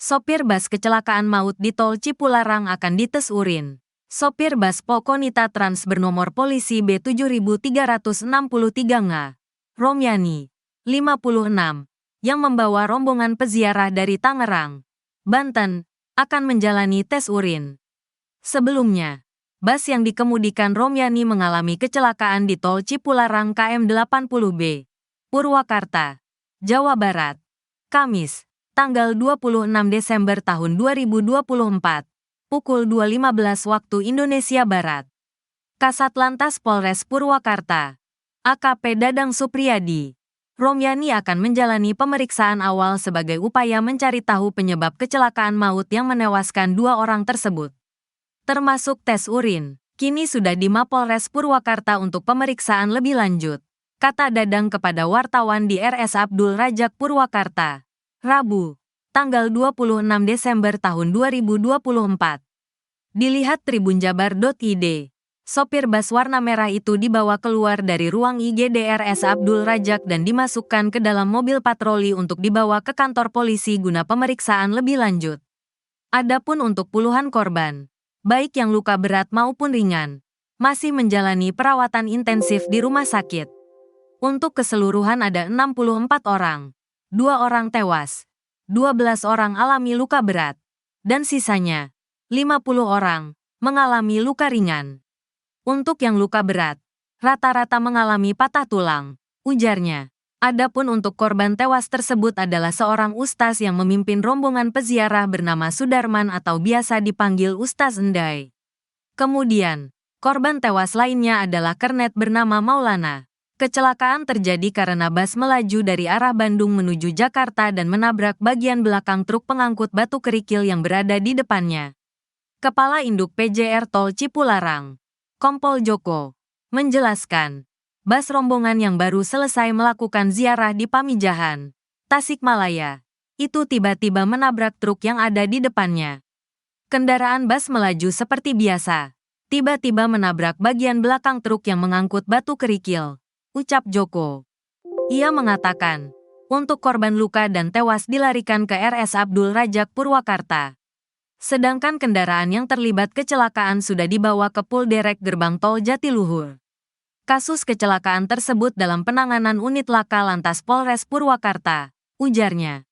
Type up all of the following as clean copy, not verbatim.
Sopir bus kecelakaan maut di tol Cipularang akan dites urin. Sopir bus Pokonita Trans bernomor polisi B7363 nga, Romyani, 56, yang membawa rombongan peziarah dari Tangerang, Banten, akan menjalani tes urin. Sebelumnya, bus yang dikemudikan Romyani mengalami kecelakaan di tol Cipularang KM 80B, Purwakarta, Jawa Barat, Kamis, tanggal 26 Desember tahun 2024, pukul 2.15 waktu Indonesia Barat. Kasat Lantas Polres Purwakarta, AKP Dadang Supriyadi, Romyani akan menjalani pemeriksaan awal sebagai upaya mencari tahu penyebab kecelakaan maut yang menewaskan 2 orang tersebut. Termasuk tes urin, kini sudah di Mapolres Purwakarta untuk pemeriksaan lebih lanjut, kata Dadang kepada wartawan di RS Abdul Rajak Purwakarta, Rabu, tanggal 26 Desember tahun 2024. Dilihat tribunjabar.id, sopir bus warna merah itu dibawa keluar dari ruang IGD RS Abdul Rajak dan dimasukkan ke dalam mobil patroli untuk dibawa ke kantor polisi guna pemeriksaan lebih lanjut. Adapun untuk puluhan korban, baik yang luka berat maupun ringan, masih menjalani perawatan intensif di rumah sakit. Untuk keseluruhan ada 64 orang. 2 orang tewas, 12 orang alami luka berat, dan sisanya, 50 orang, mengalami luka ringan. Untuk yang luka berat, rata-rata mengalami patah tulang, ujarnya. Adapun untuk korban tewas tersebut adalah seorang ustaz yang memimpin rombongan peziarah bernama Sudarman atau biasa dipanggil Ustaz Endai. Kemudian, korban tewas lainnya adalah kernet bernama Maulana. Kecelakaan terjadi karena bus melaju dari arah Bandung menuju Jakarta dan menabrak bagian belakang truk pengangkut batu kerikil yang berada di depannya. Kepala Induk PJR Tol Cipularang, Kompol Joko, menjelaskan, bus rombongan yang baru selesai melakukan ziarah di Pamijahan, Tasikmalaya, itu tiba-tiba menabrak truk yang ada di depannya. Kendaraan bus melaju seperti biasa, tiba-tiba menabrak bagian belakang truk yang mengangkut batu kerikil, ucap Joko. Ia mengatakan, untuk korban luka dan tewas dilarikan ke RS Abdul Rajak Purwakarta. Sedangkan kendaraan yang terlibat kecelakaan sudah dibawa ke Polderek Gerbang Tol Jatiluhur. Kasus kecelakaan tersebut dalam penanganan unit laka lantas Polres Purwakarta, ujarnya.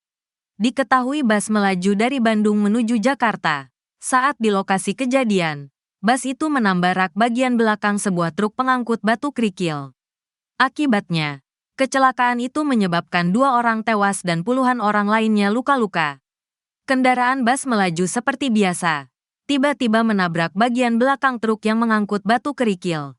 Diketahui bus melaju dari Bandung menuju Jakarta. Saat di lokasi kejadian, bus itu menabrak bagian belakang sebuah truk pengangkut batu kerikil. Akibatnya, kecelakaan itu menyebabkan 2 orang tewas dan puluhan orang lainnya luka-luka. Kendaraan bus melaju seperti biasa, tiba-tiba menabrak bagian belakang truk yang mengangkut batu kerikil.